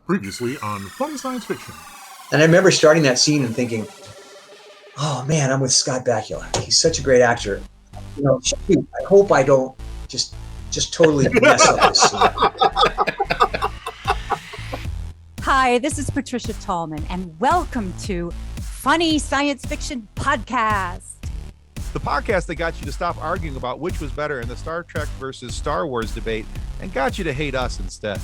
Previously on Funny Science Fiction. And I remember starting that scene and thinking, oh man, I'm with Scott Bakula. He's such a great actor. You know, shoot, I hope I don't just totally mess up this scene. Hi, this is Patricia Tallman, and welcome to Funny Science Fiction Podcast. The podcast that got you to stop arguing about which was better in the Star Trek versus Star Wars debate and got you to hate us instead.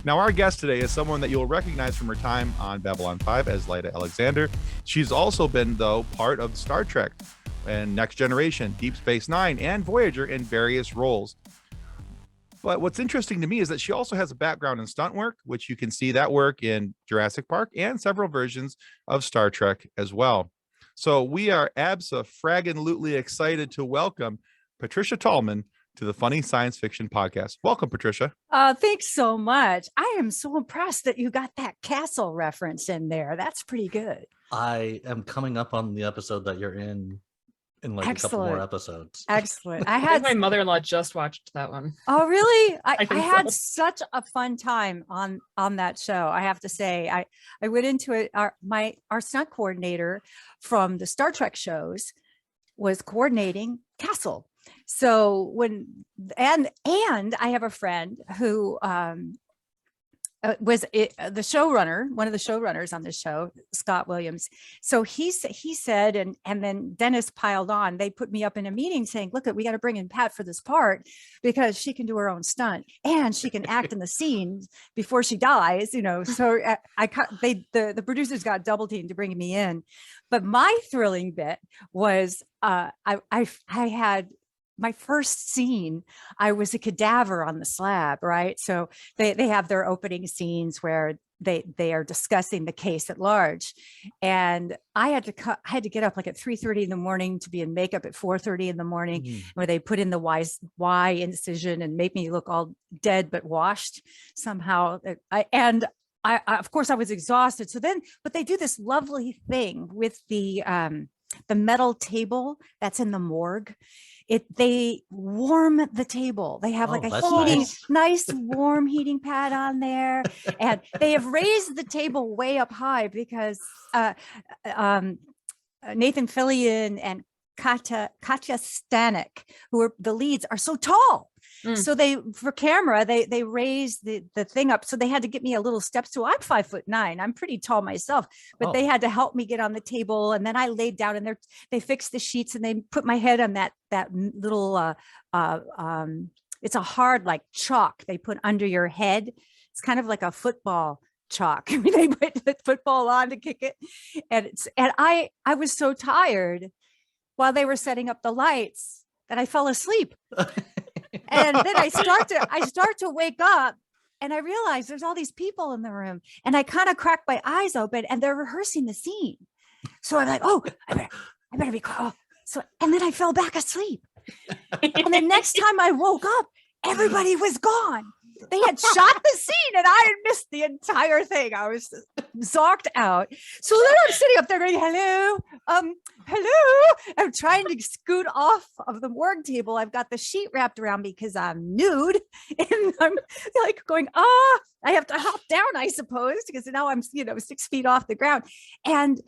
Now, our guest today is someone that you'll recognize from her time on Babylon 5 as Lyta Alexander. She's also been, though, part of Star Trek and Next Generation, Deep Space Nine, and Voyager in various roles. But what's interesting to me is that she also has a background in stunt work, which you can see that work in Jurassic Park and several versions of Star Trek as well. So we are abso-fraggin-lutely excited to welcome Patricia Tallman to the Funny Science Fiction Podcast. Welcome, Patricia. Thanks so much. I am so impressed that you got that castle reference in there. That's pretty good. I am coming up on the episode that you're in like Excellent. a couple more episodes. Excellent. I think my mother-in-law just watched that one. Oh, really? I think had so. such a fun time on that show. I have to say, I went into it. Our stunt coordinator from the Star Trek shows was coordinating Castle. So and I have a friend who was the showrunner, one of the showrunners on the show, Scott Williams. So he said, and then Dennis piled on. They put me up in a meeting saying, "Look, we got to bring in Pat for this part because she can do her own stunt and she can act in the scene before she dies." You know, so the producers got double teamed to bring me in. But my thrilling bit was I had. My first scene, I was a cadaver on the slab, right? So they have their opening scenes where they are discussing the case at large. And I had to get up like at 3:30 in the morning to be in makeup at 4:30 in the morning, where they put in the Y incision and make me look all dead but washed somehow. I of course I was exhausted. So then, but they do this lovely thing with the metal table that's in the morgue. They warm the table. They have like a heating, nice warm heating pad on there. And they have raised the table way up high because Nathan Fillion and Katya Stanek, who are the leads, are so tall. So for camera, they raised the thing up. So they had to get me a little steps to, I'm 5'9". I'm pretty tall myself, but they had to help me get on the table. And then I laid down and they fixed the sheets and they put my head on that little, it's a hard like chalk they put under your head. It's kind of like a football chalk. I mean, they put the football on to kick it. And I was so tired while they were setting up the lights that I fell asleep. And then I start to wake up and I realize there's all these people in the room and I kind of crack my eyes open and they're rehearsing the scene. So I'm like, oh, I better be quiet. So, and then I fell back asleep. And the next time I woke up, everybody was gone. They had shot the scene and I had missed the entire thing. I was zonked out. So then I'm sitting up there going, hello. I'm trying to scoot off of the morgue table. I've got the sheet wrapped around me because I'm nude. And I'm like going, I have to hop down, I suppose, because now I'm, 6 feet off the ground. And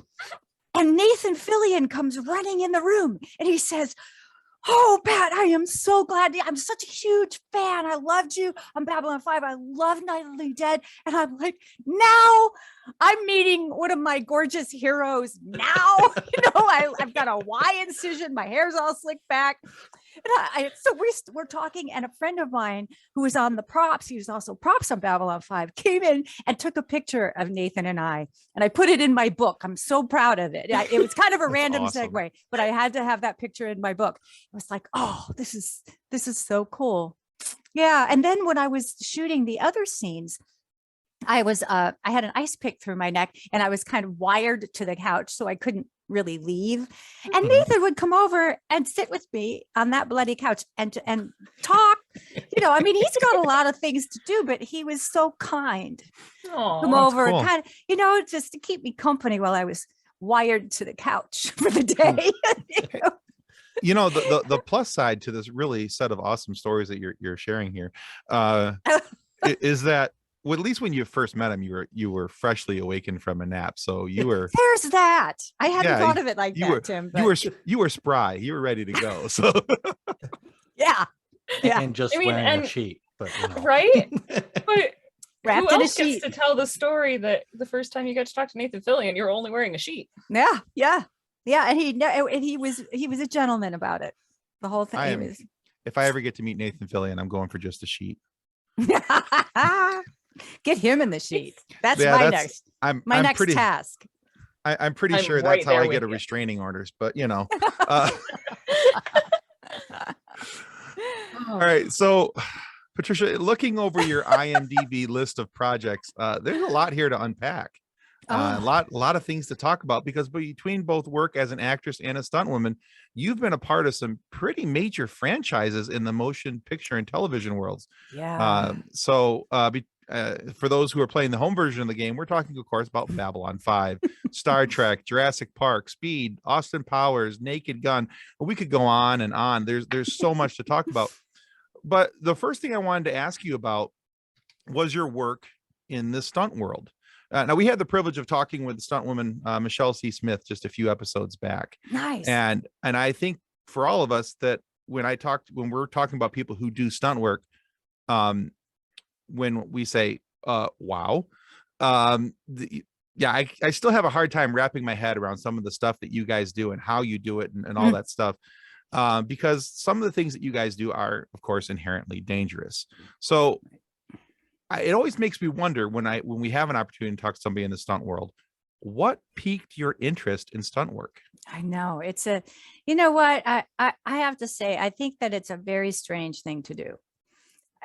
Nathan Fillion comes running in the room and he says, "Oh, Pat, I am so glad. I'm such a huge fan. I loved you on Babylon 5. I love Night of the Dead." And I'm like, now I'm meeting one of my gorgeous heroes now. I've got a Y incision. My hair's all slicked back. And so we're talking, and a friend of mine who was on the props, he was also props on Babylon 5, came in and took a picture of Nathan and I put it in my book. I'm so proud of it. It was kind of a random awesome. segue, but I had to have that picture in my book. It was like, oh, this is so cool. Yeah. And then when I was shooting the other scenes, I had an ice pick through my neck and I was kind of wired to the couch, so I couldn't really leave. And Nathan would come over and sit with me on that bloody couch and talk. He's got a lot of things to do, but he was so kind. Come over cool. and kind of, just to keep me company while I was wired to the couch for the day. The plus side to this really set of awesome stories that you're sharing here is that well, at least when you first met him, you were freshly awakened from a nap. So you were There's that. I hadn't Yeah, thought of it like you that, were Tim. you were spry. You were ready to go. So Yeah. Yeah. And just I mean, wearing a and- sheet, but you know. Right? But Wrapped who in a else gets sheet. to tell the story that the first time you got to talk to Nathan Fillion, you're only wearing a sheet? Yeah. Yeah. Yeah. And he was a gentleman about it. The whole thing. I He am- was if I ever get to meet Nathan Fillion, I'm going for just a sheet. Get him in the sheet. That's Yeah, my that's- next I'm next task. I'm pretty I'm sure right that's how there I with get a you. restraining orders. But all right. So, Patricia, looking over your IMDb list of projects, there's a lot here to unpack. A lot of things to talk about, because between both work as an actress and a stunt woman, you've been a part of some pretty major franchises in the motion picture and television worlds. Yeah. For those who are playing the home version of the game, we're talking, of course, about Babylon 5, Star Trek, Jurassic Park, Speed, Austin Powers, Naked Gun. We could go on and on. There's so much to talk about. But the first thing I wanted to ask you about was your work in the stunt world. Now, we had the privilege of talking with the stunt woman, Michelle C. Smith, just a few episodes back. Nice. And I think for all of us that when we're talking about people who do stunt work, when we say, wow, I still have a hard time wrapping my head around some of the stuff that you guys do and how you do it and all that stuff. Because some of the things that you guys do are, of course, inherently dangerous. So it always makes me wonder when we have an opportunity to talk to somebody in the stunt world, what piqued your interest in stunt work? I know you know what, I have to say, I think that it's a very strange thing to do.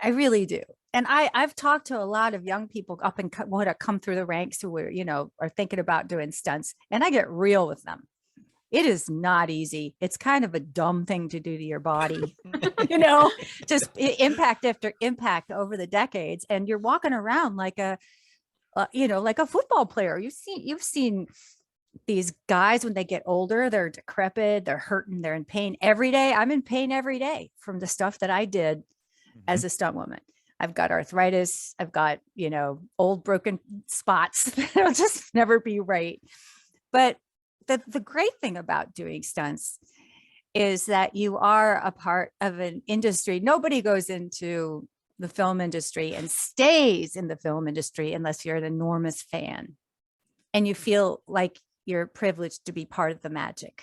I really do. And I've talked to a lot of young people up and what have come through the ranks who are thinking about doing stunts, and I get real with them. It is not easy. It's kind of a dumb thing to do to your body, just impact after impact over the decades. And you're walking around like like a football player. You've seen these guys when they get older, they're decrepit, they're hurting, they're in pain every day. I'm in pain every day from the stuff that I did as a stunt woman. I've got arthritis. I've got, old broken spots that'll just never be right. But the great thing about doing stunts is that you are a part of an industry. Nobody goes into the film industry and stays in the film industry unless you're an enormous fan and you feel like you're privileged to be part of the magic.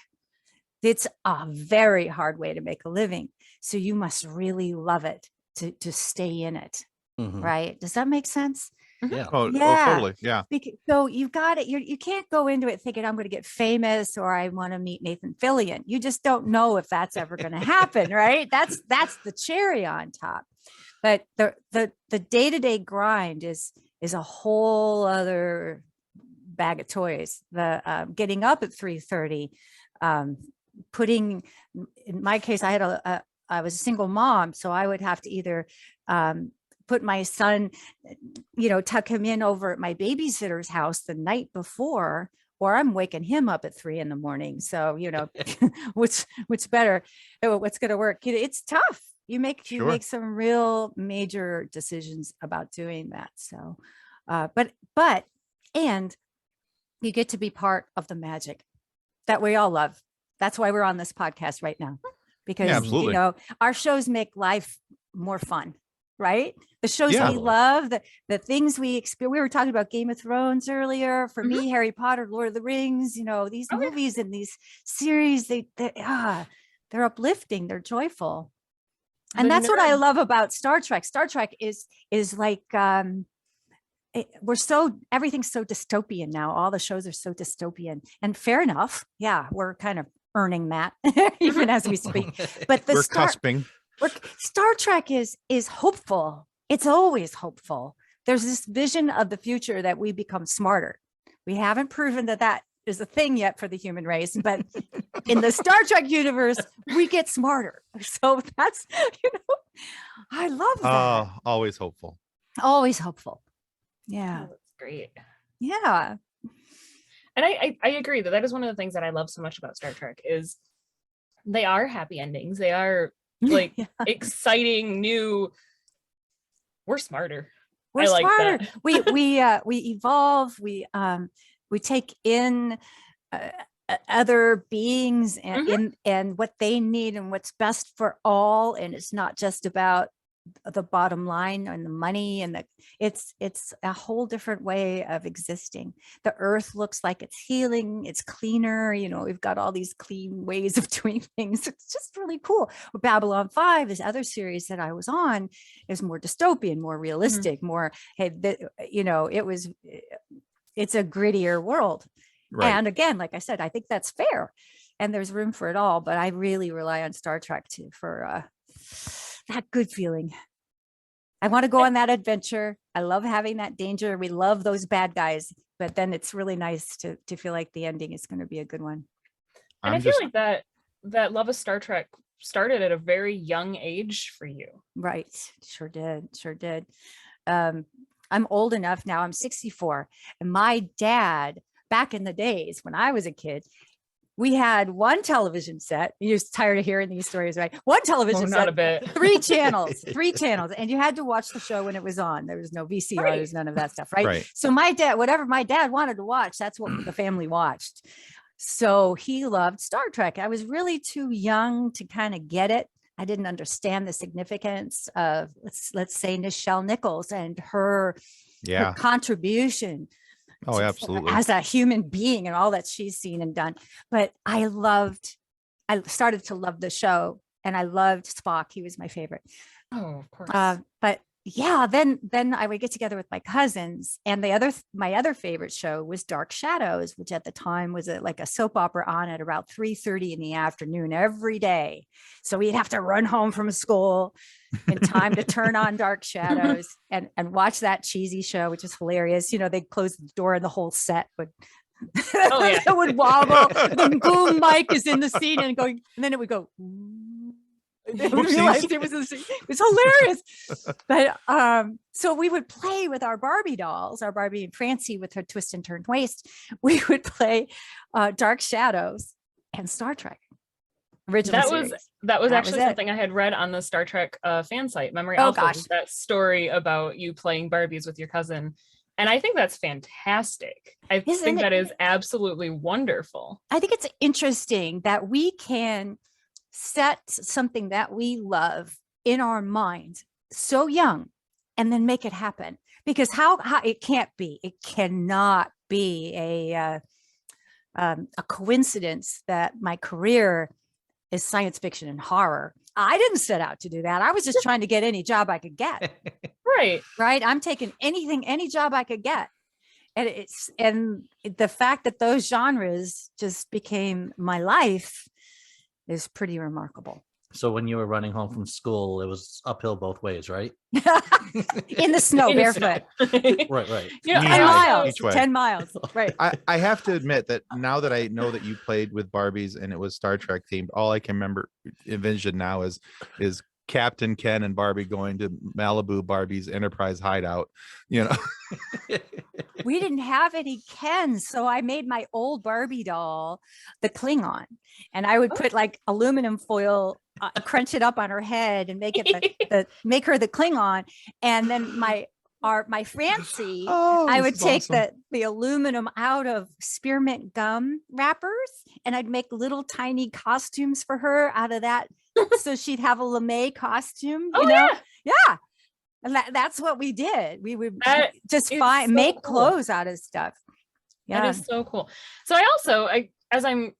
It's a very hard way to make a living. So you must really love it to stay in it. Mhm. Right? Does that make sense? Yeah. Oh, Yeah. totally. Yeah. So you've got it. You can't go into it thinking I'm going to get famous or I want to meet Nathan Fillion. You just don't know if that's ever going to happen, right? That's the cherry on top. But the day-to-day grind is a whole other bag of toys. The getting up at 3:30, putting, in my case, I was a single mom, so I would have to either put my son, tuck him in over at my babysitter's house the night before, or I'm waking him up at 3 a.m. So, what's better, what's going to work? It's tough. You make some real major decisions about doing that. So, and you get to be part of the magic that we all love. That's why we're on this podcast right now, because, absolutely. Our shows make life more fun. Right? The shows Yeah. we love, the things we experience. We were talking about Game of Thrones earlier. For me, Harry Potter, Lord of the Rings, these movies and these series, they're uplifting, they're joyful. And that's what I love about Star Trek. Star Trek is like everything's so dystopian now. All the shows are so dystopian, and fair enough. Yeah, we're kind of earning that even as we speak. But We're cusping. Star Trek is hopeful. It's always hopeful. There's this vision of the future that we become smarter. We haven't proven that is a thing yet for the human race, but in the Star Trek universe, we get smarter. So that's, I love that. Always hopeful. Always hopeful. Yeah. Oh, that's great. Yeah. And I agree that is one of the things that I love so much about Star Trek is they are happy endings. They are like exciting, new, we're smarter. We're I like smarter. that. We evolve. We take in uh, other beings and what they need and what's best for all. And it's not just about the bottom line and the money and it's a whole different way of existing. The earth looks like it's healing, it's cleaner, we've got all these clean ways of doing things. It's just really cool. Babylon 5, this other series that I was on, is more dystopian, more realistic, more it's a grittier world. Right. And again, like I said, I think that's fair and there's room for it all, but I really rely on Star Trek too for that good feeling. I want to go on that adventure. I love having that danger. We love those bad guys, but then it's really nice to feel like the ending is going to be a good one. And I feel like that love of Star Trek started at a very young age for you. Right. Sure did. I'm old enough now. I'm 64. And my dad, back in the days when I was a kid, we had one television set. You're tired of hearing these stories, right? One television set, not a bit. three channels, and you had to watch the show when it was on. There was no VCR, Right. there's none of that stuff, right? Right. So my dad, whatever my dad wanted to watch, that's what the family watched. So he loved Star Trek. I was really too young to kind of get it. I didn't understand the significance of, let's say, Nichelle Nichols and her contribution. Oh, absolutely. As a human being and all that she's seen and done. But I started to love the show and I loved Spock. He was my favorite. Oh, of course. But yeah, then I would get together with my cousins and my other favorite show was Dark Shadows, which at the time was like a soap opera on at about 3:30 in the afternoon every day. So we'd have to run home from school in time to turn on Dark Shadows and watch that cheesy show, which is hilarious. They'd close the door and the whole set would it would wobble. The boom mic is in the scene and then it would go. They realized it was hilarious. But so we would play with our Barbie dolls, our Barbie and Francie with her twist and turned waist. We would play Dark Shadows and Star Trek. That was actually something I had read on the Star Trek fan site, Memory Alpha. That story about you playing Barbies with your cousin. And I think that's fantastic. I think that is absolutely wonderful. I think it's interesting that we can set something that we love in our minds so young and then make it happen, because how it cannot be a coincidence that my career is science fiction and horror. I didn't set out to do that. I was just trying to get any job I could get. Right. I'm taking any job I could get. And the fact that those genres just became my life is pretty remarkable. So when you were running home from school, it was uphill both ways, right? In the snow, barefoot. Right. 10 miles. Right. I have to admit that now that I know that you played with Barbies and it was Star Trek themed, all I can envision now is Captain Ken and Barbie going to Malibu Barbie's Enterprise hideout. We didn't have any Kens, so I made my old Barbie doll the Klingon, and I would put like aluminum foil, crunch it up on her head, and make it make her the Klingon. And then my Francie, I would take the aluminum out of spearmint gum wrappers, and I'd make little tiny costumes for her out of that, so she'd have a LeMay costume. Yeah. And that's what we did. We would just make clothes out of stuff. Yeah, that is so cool. So as I'm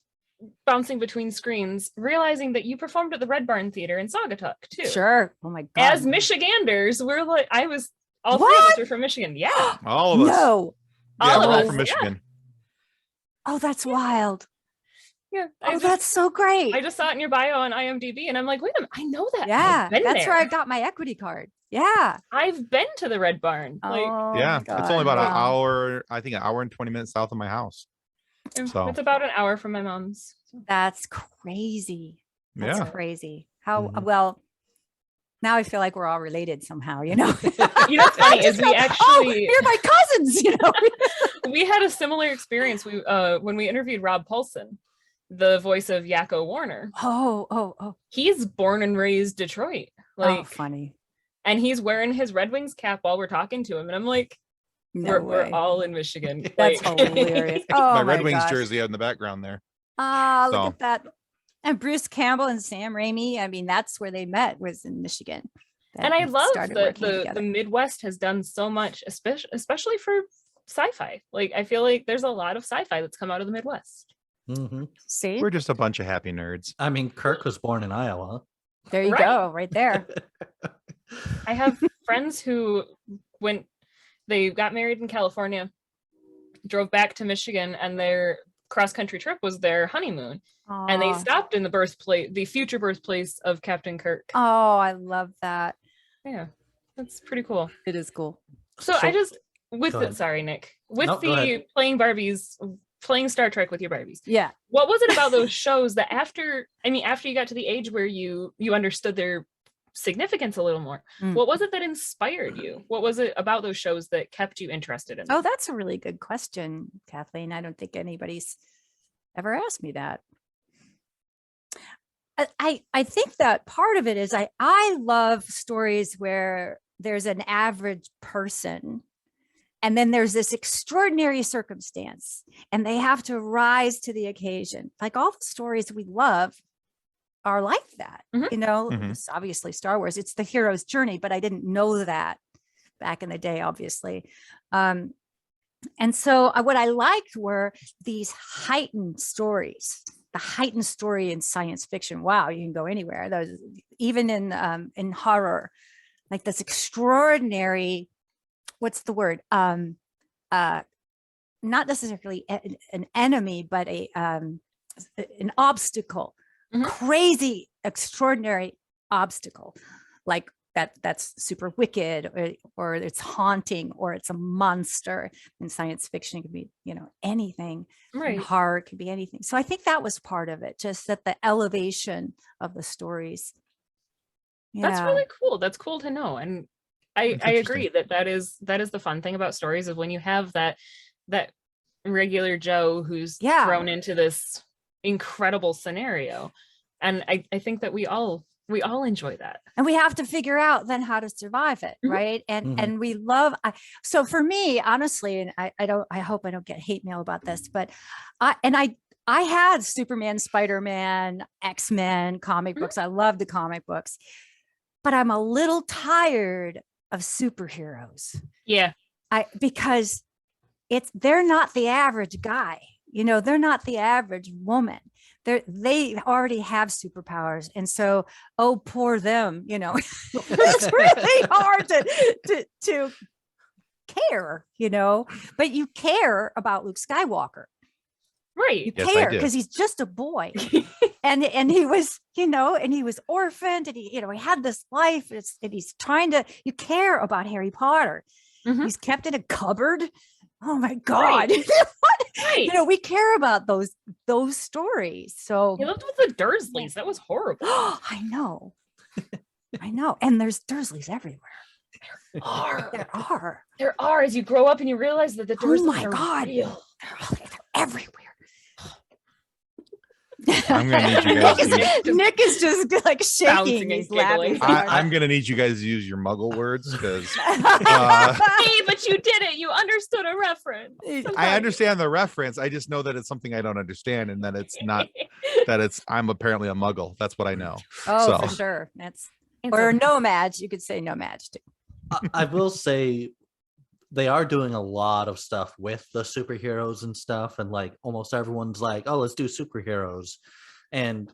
bouncing between screens, realizing that you performed at the Red Barn Theater in Saugatuck too. Sure. Oh my God. As Michiganders, all three of us are from Michigan. Yeah. All of us. No. Yeah, we're all all from Michigan. Oh, that's wild. Yeah. That's so great. I just saw it in your bio on IMDb and I'm like, wait a minute, I know that. Yeah. That's where I got my equity card. Yeah. I've been to the Red Barn. It's only about an hour, I think an hour and 20 minutes south of my house. So it's about an hour from my mom's. That's crazy. That's crazy. How Mm-hmm. Now I feel like we're all related somehow, What's funny is we actually you're my cousins, We had a similar experience. When we interviewed Rob Paulson, the voice of Yakko Warner. Oh. He's born and raised Detroit. Funny. and he's wearing his Red Wings cap while we're talking to him, and I'm like, we're all in Michigan. That's hilarious. Oh my Red Wings gosh. jersey in the background there. Ah, look at that. And Bruce Campbell and Sam Raimi, I mean, that's where they met, was in Michigan. And I love that the Midwest has done so much, especially for sci-fi. Like, I feel like there's a lot of sci-fi that's come out of the Midwest. See, we're just a bunch of happy nerds. I mean, Kirk was born in Iowa. There you go, right there. I have friends who, when they got married in California, drove back to Michigan, and their cross-country trip was their honeymoon. Aww. And they stopped in the future birthplace of Captain Kirk. Oh, I love that. Yeah, that's pretty cool. It is cool. So I just, sorry, Nick, playing Star Trek with your Barbies. Yeah. What was it about those shows that after you got to the age where you understood their significance a little more, what was it that inspired you? What was it about those shows that kept you interested in them? Oh, that's a really good question, Kathleen. I don't think anybody's ever asked me that. I think that part of it is I love stories where there's an average person and then there's this extraordinary circumstance and they have to rise to the occasion. Like all the stories we love are like that, you know. It's obviously Star Wars, it's the hero's journey, but I didn't know that back in the day, obviously. And so what I liked were these heightened stories. The heightened story in science fiction. Wow, you can go anywhere. Those, even in horror, like this extraordinary, what's the word? Not necessarily an enemy, but an obstacle, crazy, extraordinary obstacle, like that's super wicked, or it's haunting, or it's a monster. In science fiction, it could be, you know, anything. In horror, it could be anything. So I think that was part of it, just that the elevation of the stories. Yeah. That's really cool. That's cool to know. And I agree that is the fun thing about stories, is when you have that regular Joe who's thrown into this incredible scenario. And I think that we all enjoy that, and we have to figure out then how to survive it, right? And we love. So for me, honestly, and I hope I don't get hate mail about this, but I had Superman, Spider-Man, X-Men comic books. I love the comic books, but I'm a little tired of superheroes. Yeah, because they're not the average guy. You know, they're not the average woman. They already have superpowers, and so, oh, poor them. You know, it's really hard to care. You know, but you care about Luke Skywalker, right? You care because he's just a boy, and he was, you know, and he was orphaned, and he had this life, and he's trying to. You care about Harry Potter. He's kept in a cupboard. Oh my God. Right. You know, we care about those stories. So he lived with the Dursleys. That was horrible. I know. I know. And there's Dursleys everywhere. There are. As you grow up and you realize that the Dursleys are real. They're everywhere. I'm gonna need you guys. Nick is just like shaking. He's laughing. I'm gonna need you guys to use your Muggle words, because. Hey, but you did it. You understood a reference. I understand the reference. I just know that it's something I don't understand, and that it's not. I'm apparently a Muggle. That's what I know. Oh, for sure. Or nomads. You could say nomads too. I will say, they are doing a lot of stuff with the superheroes and stuff, and like almost everyone's like, oh, let's do superheroes. And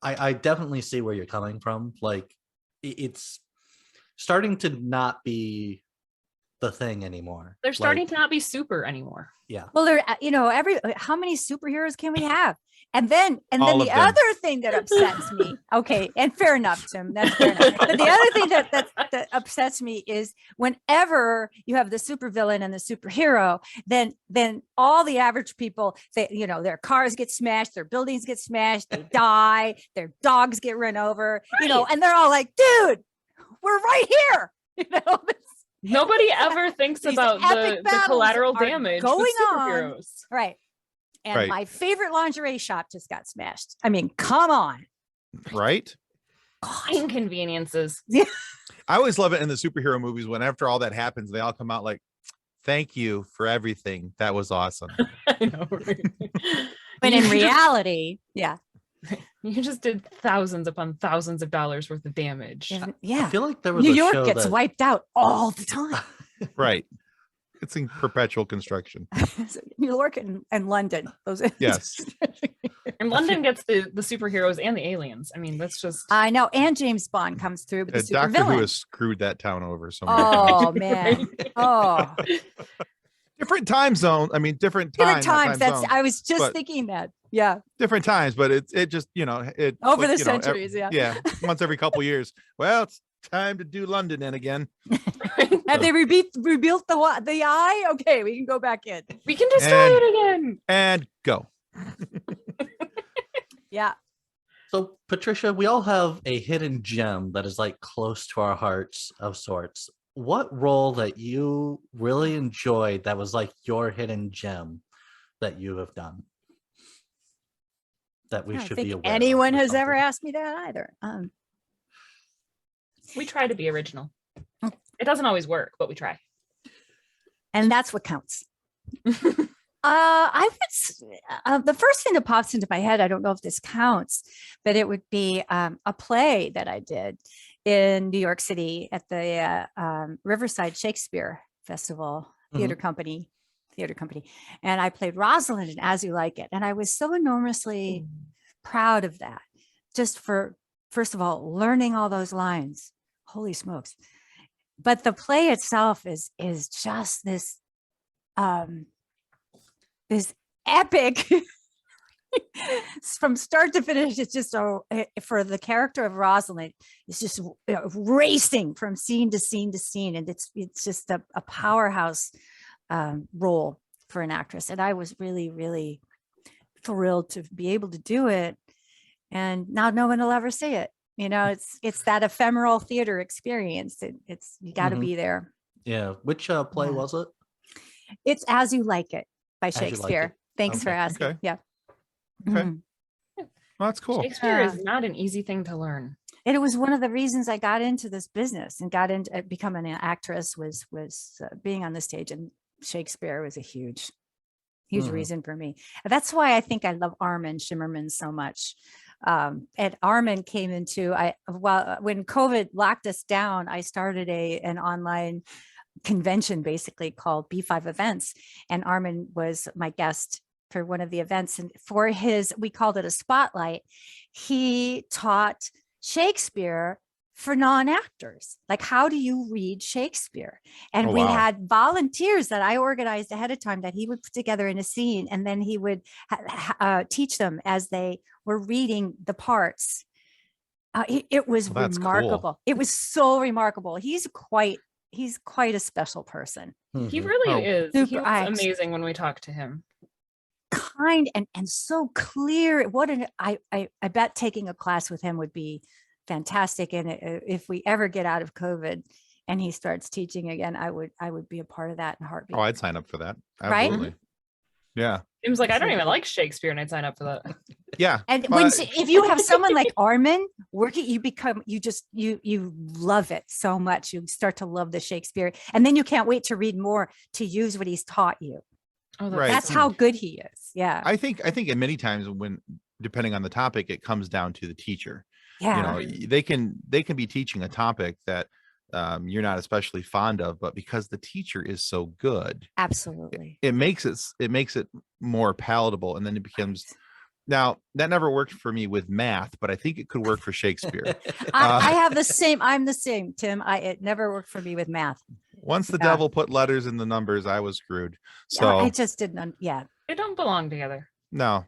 I definitely see where you're coming from. Like, it's starting to not be the thing anymore. They're starting to not be super anymore. Yeah. Well, how many superheroes can we have? And then the other thing that upsets me, okay, and fair enough, Tim, that's fair enough. But the other thing that upsets me is whenever you have the supervillain and the superhero, then all the average people, their cars get smashed, their buildings get smashed, they die, their dogs get run over, and they're all like, dude, we're right here. Nobody ever thinks about the collateral damage going with superheroes. On. Right. And my favorite lingerie shop just got smashed. I mean, come on. Right? God. Inconveniences. Yeah. I always love it in the superhero movies when after all that happens, they all come out like, "Thank you for everything. That was awesome." I know, right? But in reality, yeah. You just did thousands upon thousands of dollars worth of damage. Yeah. I feel like there was New a York show gets that wiped out all the time. Right. It's in perpetual construction. New York and London. Those Yes. And London gets the superheroes and the aliens. I mean, that's just I know. And James Bond comes through with the super Doctor Who villain. has screwed that town over so much. Oh man. Oh, Different time zone. I mean, different different time times. That's zones, I was just but- thinking that. Yeah. different times, but it just, it Over the like, centuries, yeah. Yeah. Once every couple years. Well, it's time to do London in again. Have they rebuilt the eye? Okay, we can go back in. we can destroy it again. And go. Yeah. So, Patricia, we all have a hidden gem that is like close to our hearts of sorts. What role that you really enjoyed that was like your hidden gem that you have done that we I don't should think be aware of anyone or has ever something? asked me that either. We try to be original. It doesn't always work, but we try. And that's what counts. I would the first thing that pops into my head, I don't know if this counts, but it would be a play that I did in New York City at the Riverside Shakespeare Festival Theater Company. And I played Rosalind in As You Like It. And I was so enormously proud of that, just for, first of all, learning all those lines. Holy smokes. But the play itself is just this epic from start to finish. It's just for the character of Rosalind, it's just racing from scene to scene to scene, and it's just a powerhouse role for an actress. And I was really, really thrilled to be able to do it, and now no one will ever see it. It's that ephemeral theater experience. It's you got to be there. Yeah. Which play was it? It's As You Like It by As You Like Shakespeare. It. Thanks for Okay. asking. Okay. Yeah. Okay. Mhm. Well, that's cool. Shakespeare is not an easy thing to learn. And it was one of the reasons I got into this business and got into becoming an actress was being on the stage, and Shakespeare was a huge reason for me. That's why I think I love Armin Shimmerman so much. And Armin came into when COVID locked us down, I started an online convention basically called B5 Events, and Armin was my guest for one of the events. And for we called it a spotlight, he taught Shakespeare for non-actors. Like, how do you read Shakespeare? And we had volunteers that I organized ahead of time that he would put together in a scene, and then he would teach them as they were reading the parts. It was remarkable. Cool. It was so remarkable. He's quite a special person. He really is. He Super was amazing when we talked to him. Kind and so clear. I bet taking a class with him would be fantastic. And if we ever get out of COVID and he starts teaching again, I would be a part of that in a heartbeat. Oh, I'd sign up for that. Right? Absolutely. Yeah. Jim's like, I don't even like Shakespeare, and I'd sign up for that. Yeah. And if you have someone like Armin working, you love it so much. You start to love the Shakespeare, and then you can't wait to read more to use what he's taught you. Oh, Right. That's how good he is. Yeah. I think in many times when, depending on the topic, it comes down to the teacher. Yeah. They can be teaching a topic that you're not especially fond of, but because the teacher is so good, Absolutely. it makes it more palatable, and then it becomes. Now, that never worked for me with math, but I think it could work for Shakespeare. I have the same. I'm the same, Tim. It never worked for me with math. Once the devil put letters in the numbers, I was screwed. So I just didn't. Yeah. They don't belong together. no.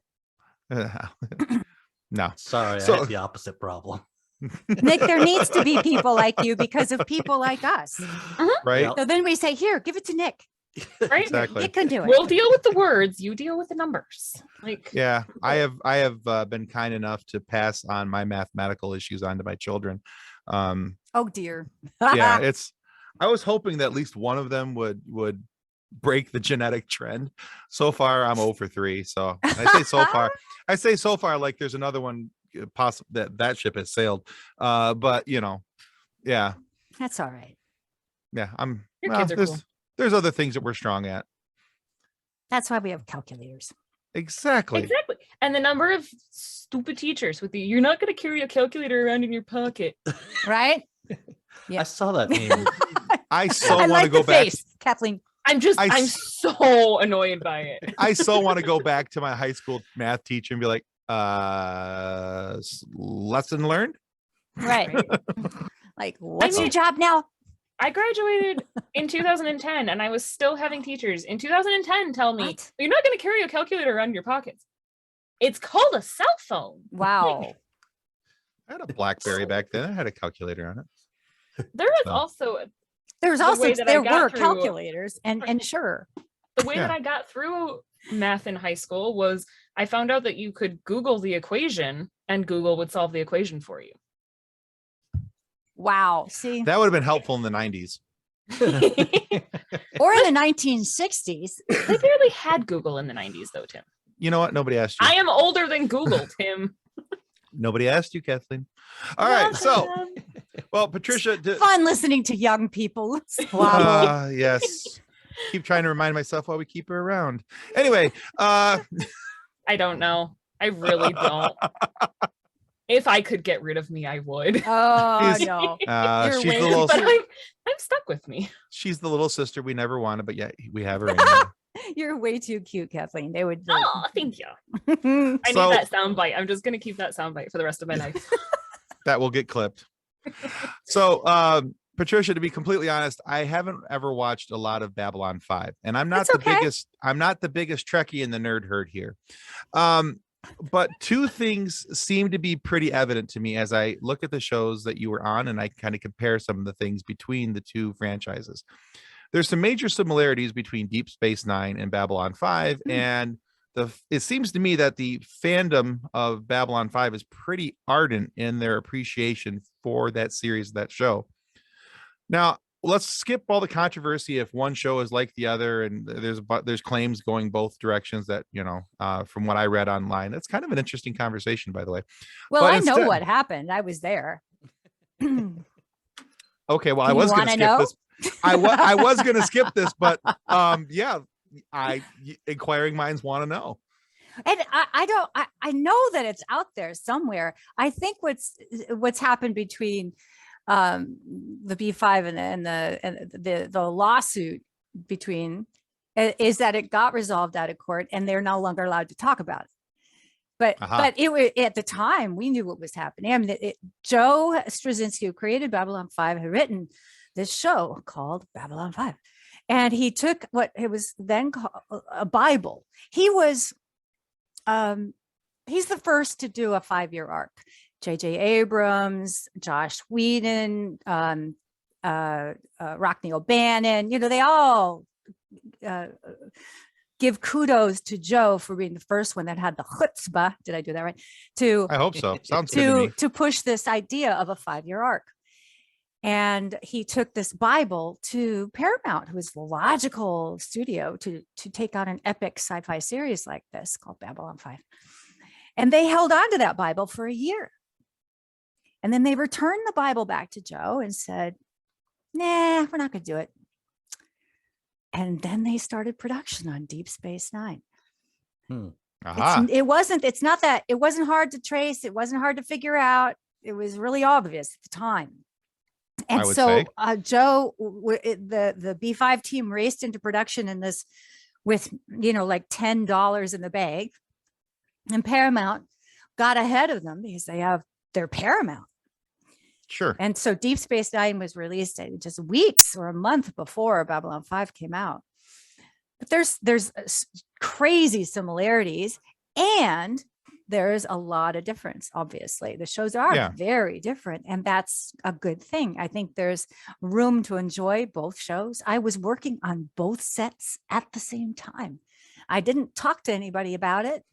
No. Sorry, So- I had the opposite problem. Nick, there needs to be people like you because of people like us. Right. Yep. So then we say, here, give it to Nick. Right? Exactly. Nick can do it. We'll deal with the words. You deal with the numbers. Like, Yeah, I have been kind enough to pass on my mathematical issues onto my children. Oh dear. Yeah, I was hoping that at least one of them would break the genetic trend. So far, I'm 0 for 3. So I say so far like there's another one possible that ship has sailed. But yeah. That's all right. Yeah, Your kids are cool. There's other things that we're strong at. That's why we have calculators. Exactly. And the number of stupid teachers with you're not going to carry a calculator around in your pocket. Right? Yeah. I saw that meme. I want to go back. Face, Kathleen. I'm so annoyed by it. I so want to go back to my high school math teacher and be like, lesson learned? Right. Like, what's your job now? I graduated in 2010 and I was still having teachers in 2010 tell me, you're not going to carry a calculator around your pockets. It's called a cell phone. Wow. I had a BlackBerry back then. I had a calculator on it. There were calculators and sure. The way that I got through math in high school was I found out that you could Google the equation and Google would solve the equation for you. Wow. See, that would have been helpful in the 90s. Or in the 1960s. They barely had Google in the 90s though, Tim. You know what? Nobody asked you. I am older than Google, Tim. Nobody asked you, Kathleen. All right. So, well, Patricia. Fun listening to young people. Yes. Keep trying to remind myself why we keep her around. Anyway. I don't know. I really don't. If I could get rid of me, I would. Oh, no. She's the little, but I'm stuck with me. She's the little sister we never wanted, but yet we have her in. You're way too cute, Kathleen. They would. Oh, thank you. I need that soundbite. I'm just going to keep that soundbite for the rest of my life. That will get clipped. So, Patricia, to be completely honest, I haven't ever watched a lot of Babylon 5, and I'm not biggest. I'm not the biggest Trekkie in the nerd herd here. But two things seem to be pretty evident to me as I look at the shows that you were on, and I kind of compare some of the things between the two franchises. There's some major similarities between Deep Space Nine and Babylon 5, and it seems to me that the fandom of Babylon 5 is pretty ardent in their appreciation for that series, that show. Now, let's skip all the controversy if one show is like the other, and there's claims going both directions that, from what I read online. It's kind of an interesting conversation, by the way. Well, I know what happened. I was there. Okay, well, I was going to skip this. I was going to skip this, but yeah, inquiring minds want to know. And I know that it's out there somewhere. I think what's happened between the B5 and the lawsuit between is that it got resolved out of court and they're no longer allowed to talk about it. But at the time we knew what was happening. I mean, Joe Straczynski, who created Babylon 5, had written this show called Babylon 5, and he took what it was then called a Bible. He was he's the first to do a 5-year arc. J.J. Abrams, Josh Whedon, Rockne O'Bannon, they all give kudos to Joe for being the first one that had the chutzpah. Did I do that right? I hope so. Sounds good to me. To push this idea of a 5-year arc. And he took this Bible to Paramount, who is the logical studio to take on an epic sci-fi series like this called Babylon 5. And they held on to that Bible for a year. And then they returned the Bible back to Joe and said, nah, we're not going to do it. And then they started production on Deep Space Nine. It wasn't hard to trace. It wasn't hard to figure out. It was really obvious at the time. And so Joe, the B5 team raced into production in this with, like $10 in the bag. And Paramount got ahead of them because they have their Paramount. Sure. And so Deep Space Nine was released just weeks or a month before Babylon 5 came out. But there's crazy similarities, and there's a lot of difference. Obviously, the shows are very different, and that's a good thing. I think there's room to enjoy both shows. I was working on both sets at the same time. I didn't talk to anybody about it.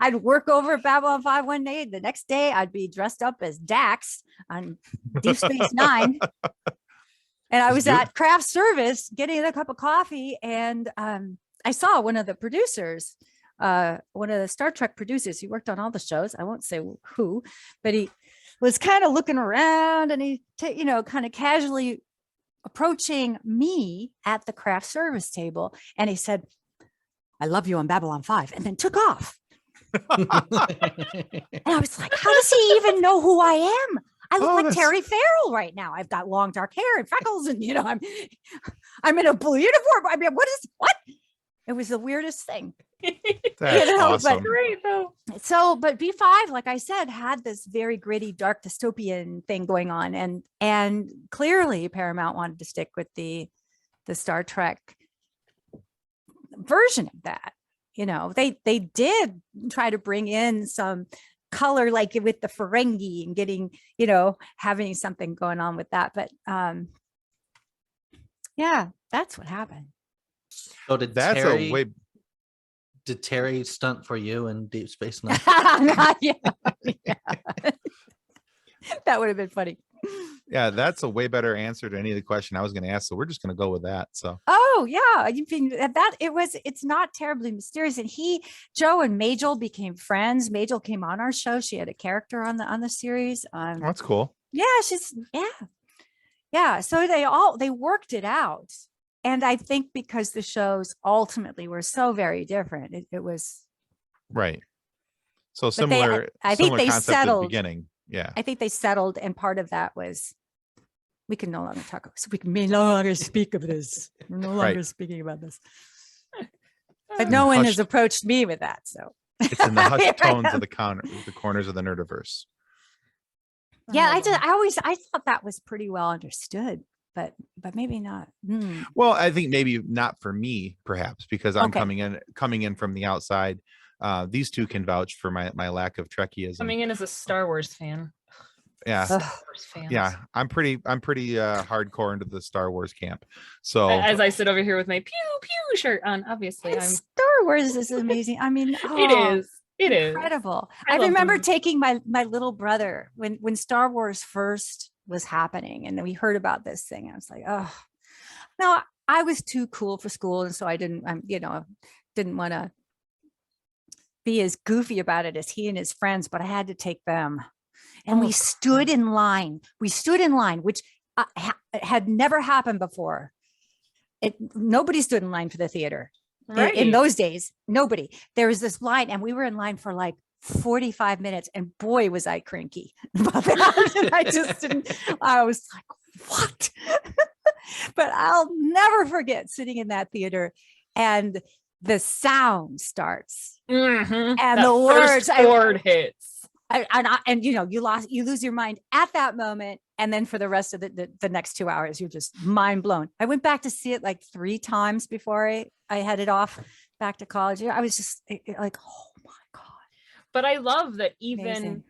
I'd work over at Babylon 5 one day. The next day, I'd be dressed up as Dax on Deep Space Nine. And I was at craft service getting a cup of coffee. And I saw one of the producers, one of the Star Trek producers. He worked on all the shows. I won't say who, but was kind of looking around, and he, kind of casually approaching me at the craft service table. And he said, "I love you on Babylon 5," and then took off. And I was like, how does he even know who I am? I look like Terry Farrell right now. I've got long dark hair and freckles, and I'm in a blue uniform. I mean, what? It was the weirdest thing. That's awesome. But great though. But B5, like I said, had this very gritty, dark dystopian thing going on, and clearly Paramount wanted to stick with the Star Trek version of that. They did try to bring in some color, like with the Ferengi, and getting, having something going on with that. But yeah, that's what happened. So did Terry stunt for you in Deep Space Nine? Yeah. That would have been funny. Yeah, that's a way better answer to any of the question I was going to ask. So we're just going to go with that. So. Oh yeah, it's not terribly mysterious. And Joe and Majel became friends. Majel came on our show. She had a character on the series. That's cool. Yeah, yeah. So they worked it out. And I think because the shows ultimately were so very different, it was right. So similar. I think they settled at the beginning. Yeah, I think they settled, and part of that was we can no longer talk. So we can no longer speak of this. We're no longer speaking about this. But no one has approached me with that. So it's in the hushed tones of the corners of the nerdiverse. Yeah, I thought that was pretty well understood, but maybe not. Well, I think maybe not for me, perhaps, because I'm coming in from the outside. These two can vouch for my lack of Trekkiism. Coming in as a Star Wars fan. Yeah. Yeah. I'm pretty hardcore into the Star Wars camp. So as I sit over here with my pew pew shirt on, obviously Star Wars is amazing. I mean, it is incredible. I remember taking my little brother when Star Wars first was happening, and then we heard about this thing. I was like, oh no, I was too cool for school, and so I didn't want to be as goofy about it as he and his friends, but I had to take them. And we stood in line, which had never happened before. Nobody stood in line for the theater. Right. In those days, nobody. There was this line, and we were in line for like 45 minutes, and boy, was I cranky about that. I was like, what? But I'll never forget sitting in that theater, and the sound starts, and that the words chord hits. You lose your mind at that moment, and then for the rest of the next 2 hours, you're just mind blown. I went back to see it like 3 times before I headed off back to college. I was just like, oh my god! But I love that even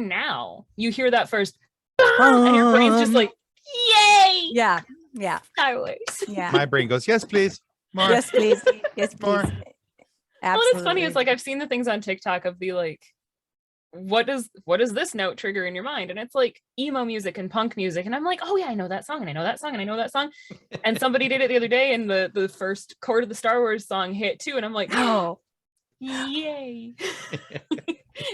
now you hear that first, and your brain's just like, yay! Yeah. Star Wars. Yeah. My brain goes, yes, please. More. Yes, please. Yes, please. More. Absolutely. What's funny is like I've seen the things on TikTok of the like, what does this note trigger in your mind? And it's like emo music and punk music, and I'm like, oh yeah, I know that song, and I know that song, and I know that song. And somebody did it the other day, and the first chord of the Star Wars song hit too, and I'm like, oh, yay!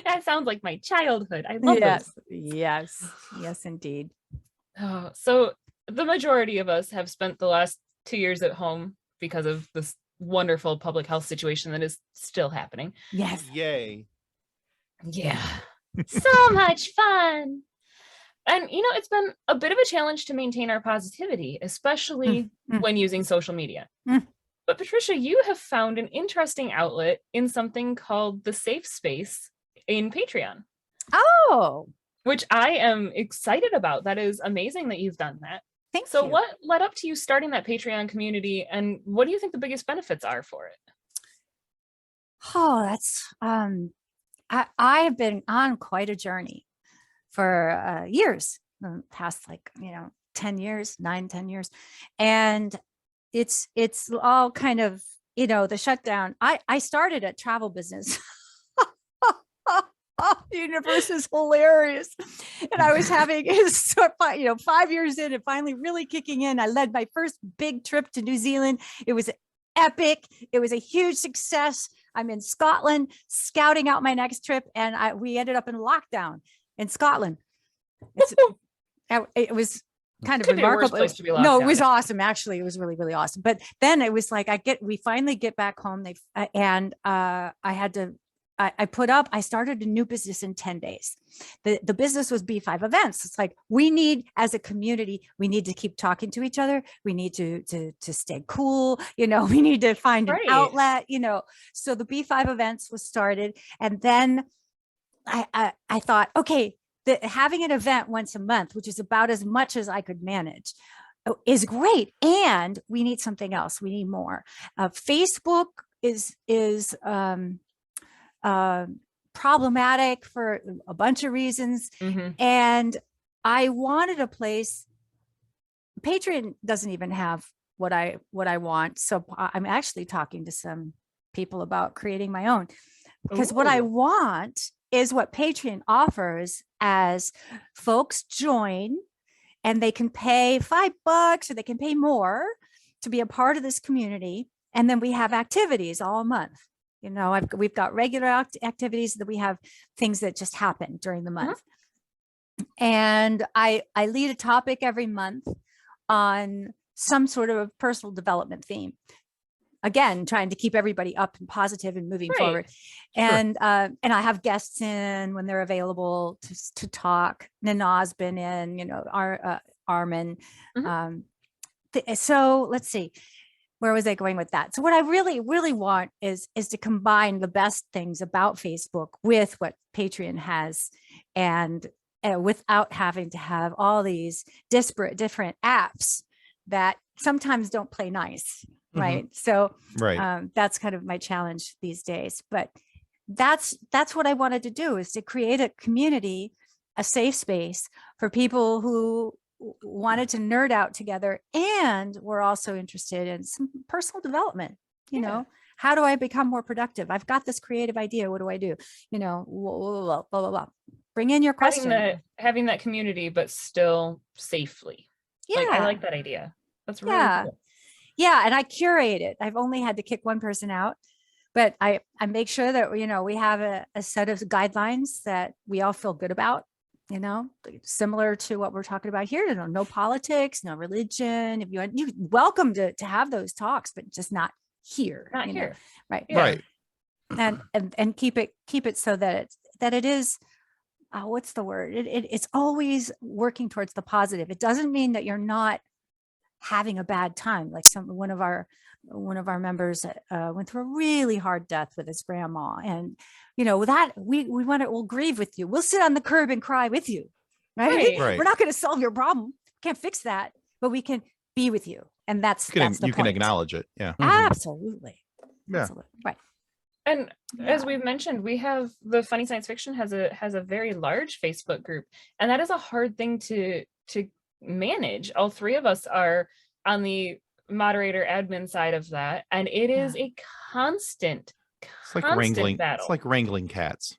That sounds like my childhood. I love this. Yes, indeed. Oh, so the majority of us have spent the last 2 years at home because of this wonderful public health situation that is still happening. Yes. Yay. Yeah. So much fun. And it's been a bit of a challenge to maintain our positivity, especially when using social media. But Patricia, you have found an interesting outlet in something called the Safe Space in Patreon. Oh, which I am excited about. That is amazing that you've done that. Thank you. So what led up to you starting that Patreon community, and what do you think the biggest benefits are for it? Oh, that's I have been on quite a journey for years, the past 10 years, 9-10 years. And it's all kind of, the shutdown. I started a travel business. The universe is hilarious. And I was having 5 years in and finally really kicking in. I led my first big trip to New Zealand. It was epic. It was a huge success. I'm in Scotland scouting out my next trip, and we ended up in lockdown in Scotland. It was kind of Could be a worse remarkable. place to be locked No, it down. was awesome. Actually, it was really, really awesome. But then it was like we finally get back home. I started a new business in 10 days. The business was B5 events. It's like, we need, as a community, we need to keep talking to each other. We need to stay cool. We need to find an outlet, so the B5 events was started. And then I thought, okay, having an event once a month, which is about as much as I could manage, is great. And we need something else. We need more. Facebook is problematic for a bunch of reasons. And I wanted a place. Patreon doesn't even have what I want. So I'm actually talking to some people about creating my own, because what I want is what Patreon offers, as folks join and they can pay $5 or they can pay more to be a part of this community. And then we have activities all month. We've got regular activities, that we have things that just happen during the month. And I lead a topic every month on some sort of personal development theme. Again, trying to keep everybody up and positive and moving forward. And I have guests in when they're available to talk. Nana's been in, Armin. So let's see. Where was I going with that? So what I really, really want is to combine the best things about Facebook with what Patreon has, and without having to have all these disparate different apps that sometimes don't play nice. Right. So that's kind of my challenge these days. But that's what I wanted to do, is to create a community, a safe space for people who wanted to nerd out together, and we're also interested in some personal development. How do I become more productive? I've got this creative idea. What do I do? Blah, blah, blah, blah. Bring in your question. Having that community, but still safely. I like that idea. That's really cool. Yeah, and I curate it. I've only had to kick one person out, but I make sure that we have a set of guidelines that we all feel good about. Similar to what we're talking about here. No politics, no religion. If you're welcome to have those talks, but just not here. Not here. Right. Yeah. Right. And keep it so that it is. What's the word? It's always working towards the positive. It doesn't mean that you're not having a bad time. Like one of our members went through a really hard death with his grandma, and that we'll grieve with you. We'll sit on the curb and cry with you, right? Right. We're not going to solve your problem. Can't fix that, but we can be with you, and that's the you can point. acknowledge it. Yeah. Absolutely. Yeah. Absolutely. Right. And as we've mentioned, we have the Funny Science Fiction has a very large Facebook group, and that is a hard thing to manage. All three of us are on the moderator admin side of that, and it is a constant battle. It's like wrangling cats.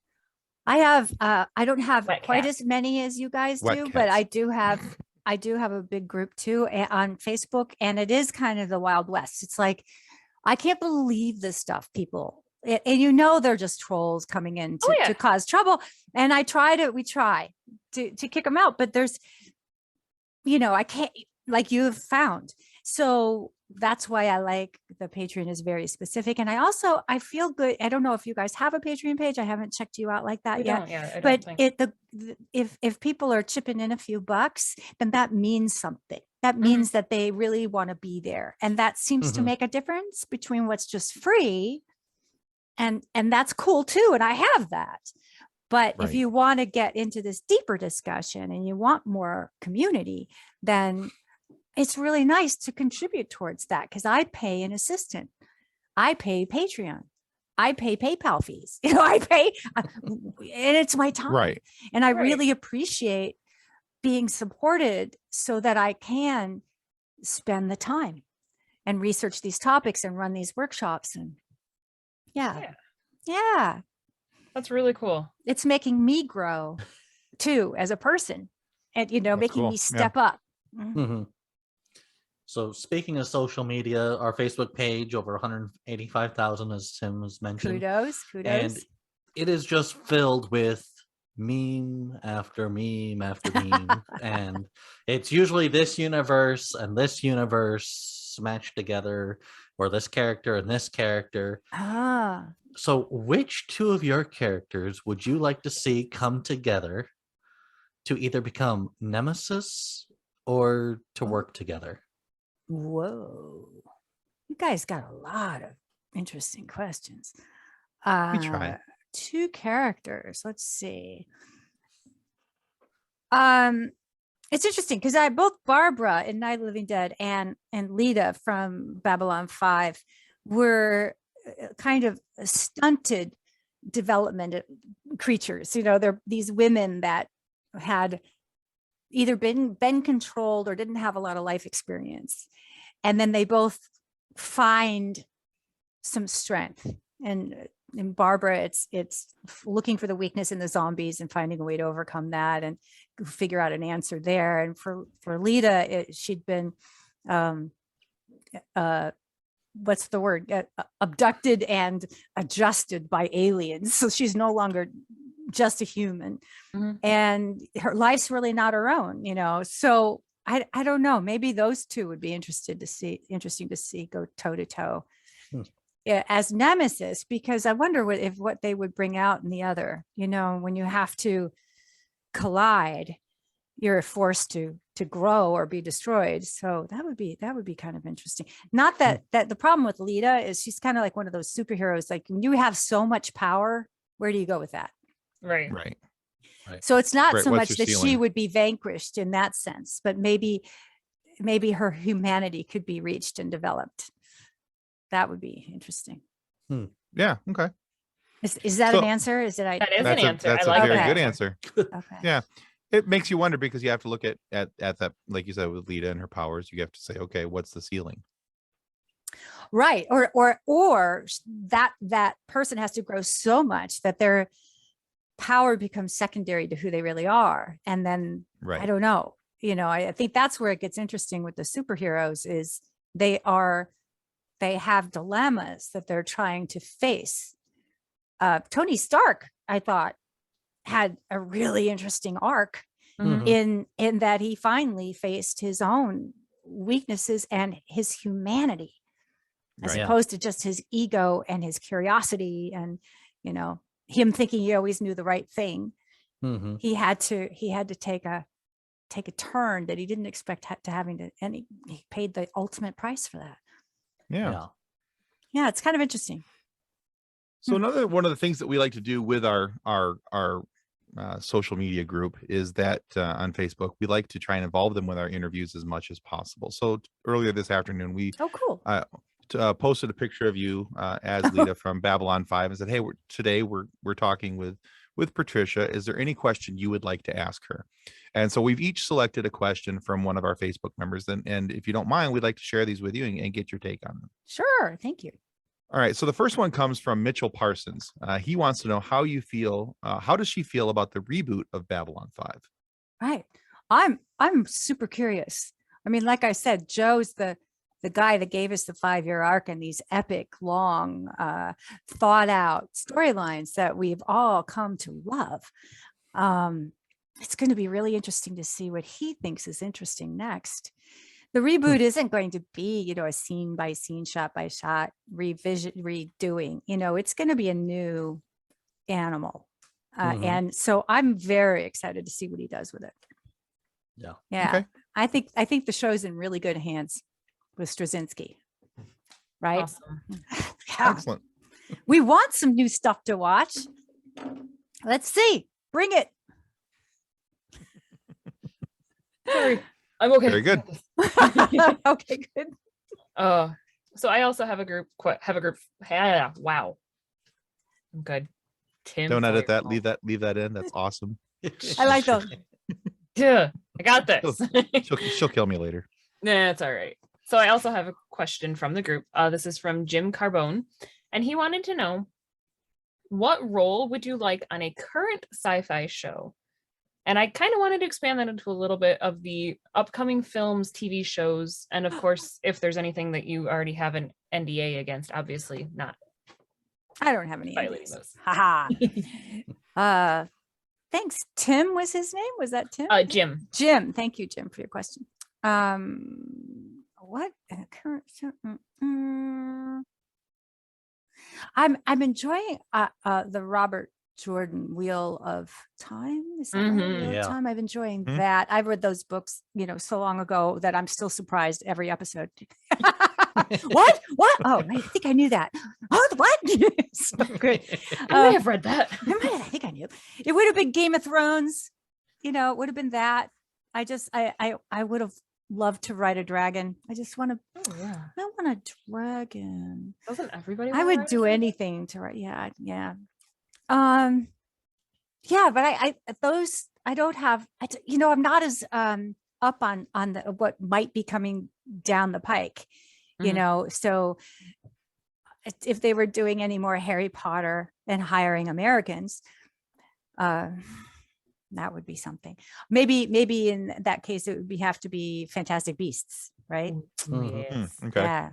I don't have Wet quite cats. as many as you guys Wet do, cats. but I do have a big group too on Facebook, and it is kind of the Wild West. It's like, I can't believe this stuff, people. And they're just trolls coming in to cause trouble. And we try to kick them out, but there's, I can't, like you have found. So that's why I like the Patreon is very specific. And I feel good. I don't know if you guys have a Patreon page. I haven't checked you out like that yet. But if people are chipping in a few bucks, then that means something. That means that they really want to be there. And that seems to make a difference between what's just free. And that's cool too. And I have that. But if you want to get into this deeper discussion and you want more community, then it's really nice to contribute towards that, because I pay an assistant. I pay Patreon. I pay PayPal fees. I pay, and it's my time. Right. And I really appreciate being supported so that I can spend the time and research these topics and run these workshops. And yeah. That's really cool. It's making me grow too as a person, and making me step up. So speaking of social media, our Facebook page over 185,000, as Tim was mentioning. Kudos. And it is just filled with meme after meme after meme. And it's usually this universe and this universe smashed together, or this character and this character. So which two of your characters would you like to see come together to either become nemesis or to work together? Whoa. You guys got a lot of interesting questions. We try. Two characters. Let's see. It's interesting because both Barbara in Night of the Living Dead and Lyta from Babylon 5 were kind of stunted development creatures. You know, they're these women that had either been controlled or didn't have a lot of life experience. And then they both find some strength. And in Barbara, it's looking for the weakness in the zombies and finding a way to overcome that and figure out an answer there. And for Lyta, she'd been what's the word? Abducted and adjusted by aliens. So she's no longer just a human, and her life's really not her own, you know. So I don't know. Maybe those two would be interesting to see go toe to toe as nemesis, because I wonder what they would bring out in the other. You know, when you have to collide, you're forced to grow or be destroyed. So that would be kind of interesting. Not that the problem with Lyta is she's kind of like one of those superheroes. Like when you have so much power, where do you go with that? Right. So it's not so What's much your that ceiling? she would be vanquished in that sense, but maybe her humanity could be reached and developed. That would be interesting. Yeah. Okay. Is that an answer? That is an That's answer. a I like very that. good answer. Okay. Yeah. It makes you wonder because you have to look at that, like you said, with Lyta and her powers, you have to say, okay, what's the ceiling? Right. Or that person has to grow so much that their power becomes secondary to who they really are. And then I don't know, you know, I think that's where it gets interesting with the superheroes is they have dilemmas that they're trying to face. Tony Stark, I thought, had a really interesting arc in that he finally faced his own weaknesses and his humanity, as opposed to just his ego and his curiosity and, you know, him thinking he always knew the right thing. He had to take a turn that he didn't expect to having to, and he paid the ultimate price for that. Yeah, it's kind of interesting. So another one of the things that we like to do with our social media group is that on Facebook, we like to try and involve them with our interviews as much as possible. So earlier this afternoon, we posted a picture of you as Lyta from Babylon 5 and said, hey, today we're talking with Patricia. Is there any question you would like to ask her? And so we've each selected a question from one of our Facebook members. And if you don't mind, we'd like to share these with you and get your take on them. Sure. Thank you. All right. So the first one comes from Mitchell Parsons. He wants to know how you feel. How does she feel about the reboot of Babylon 5? Right. I'm super curious. I mean, like I said, Joe's the guy that gave us the 5-year arc and these epic, long, thought out storylines that we've all come to love. It's going to be really interesting to see what he thinks is interesting next. The reboot isn't going to be, you know, a scene by scene, shot by shot redoing. You know, it's going to be a new animal. And so I'm very excited to see what he does with it. Yeah. Okay. I think the show's in really good hands with Straczynski. Right? Awesome. Excellent. We want some new stuff to watch. Let's see. Bring it. Sorry. I'm okay. Very good. Okay, good. So I also have a group. Yeah, wow. I'm good. Tim. Don't edit that. Leave that in. That's awesome. I like those. Yeah, I got this. She'll kill me later. Nah, it's all right. So I also have a question from the group. This is from Jim Carbone, and he wanted to know, what role would you like on a current sci-fi show? And I kind of wanted to expand that into a little bit of the upcoming films, TV shows, and of course, if there's anything that you already have an NDA against, obviously not. I don't have any violating NDAs. those. Haha. Thanks. Tim was his name. Was that Tim? Jim. Jim. Thank you, Jim, for your question. What current? I'm enjoying the Robert Jordan Wheel of Time. Is that right? Wheel of Time? I'm enjoying that. I've read those books, so long ago that I'm still surprised every episode. What? Oh, I think I knew that. Oh, what? So good. I may have read that. I think I knew. It would have been Game of Thrones. It would have been that. I would have loved to ride a dragon. I just want to. Oh, yeah. I want a dragon. Doesn't everybody? I would do anything to ride. Yeah. Yeah, but I don't have. I'm not as up on what might be coming down the pike. So if they were doing any more Harry Potter and hiring Americans, that would be something. Maybe in that case, it would have to be Fantastic Beasts, right? Yes. Okay. Yeah.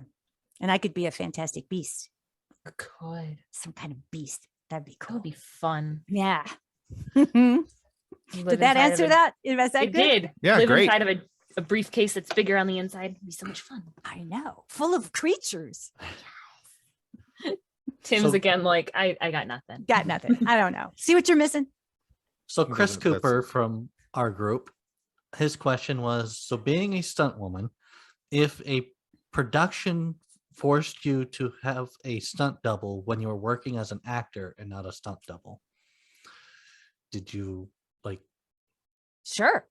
And I could be a fantastic beast. Could. Some kind of beast. That'd be cool. That would be fun. Yeah. Did that answer that? Was that it good? Did. Yeah, live great. Inside of a briefcase that's bigger on the inside. It'd be so much fun. I know. Full of creatures. Tim's again like, I got nothing. Got nothing. I don't know. See what you're missing? So Chris Cooper from our group, his question was, so being a stunt woman, if a production forced you to have a stunt double when you were working as an actor and not a stunt double, did you Sure.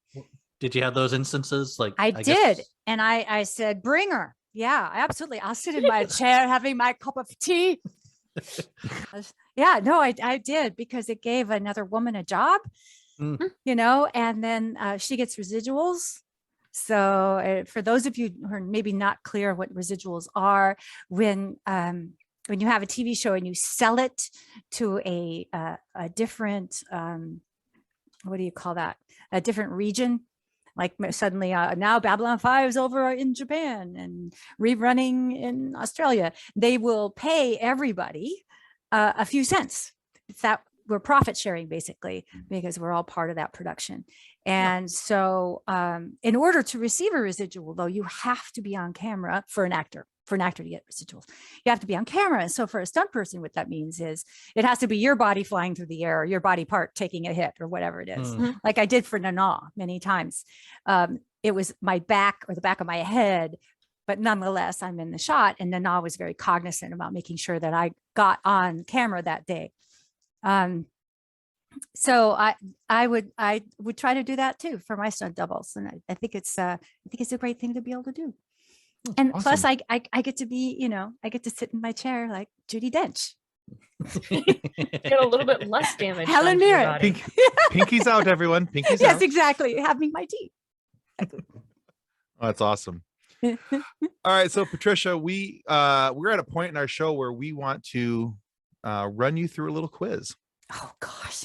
Did you have those instances? I did. And I said, bring her. Yeah, absolutely. I'll sit in my chair having my cup of tea. Yeah, no, I did, because it gave another woman a job, and then she gets residuals. So for those of you who are maybe not clear what residuals are, when you have a TV show and you sell it to a different, what do you call that? A different region. Like suddenly now Babylon 5 is over in Japan and rerunning in Australia. They will pay everybody a few cents. It's that we're profit sharing basically, because we're all part of that production. And so in order to receive a residual, though, you have to be on camera for an actor to get residuals. You have to be on camera. And so for a stunt person, what that means is it has to be your body flying through the air, or your body part taking a hit, or whatever it is. Like I did for Nana many times. It was my back or the back of my head, but nonetheless, I'm in the shot. And Nana was very cognizant about making sure that I got on camera that day. So I would try to do that too for my stunt doubles. And I think it's a great thing to be able to do. And awesome. Plus I get to be, I get to sit in my chair like Judi Dench. Get a little bit less damage. Helen Mirren. Pinky's out, everyone. Pinky's out. Yes, exactly. Having my tea. Oh, that's awesome. All right. So Patricia, we're at a point in our show where we want to run you through a little quiz. Oh gosh.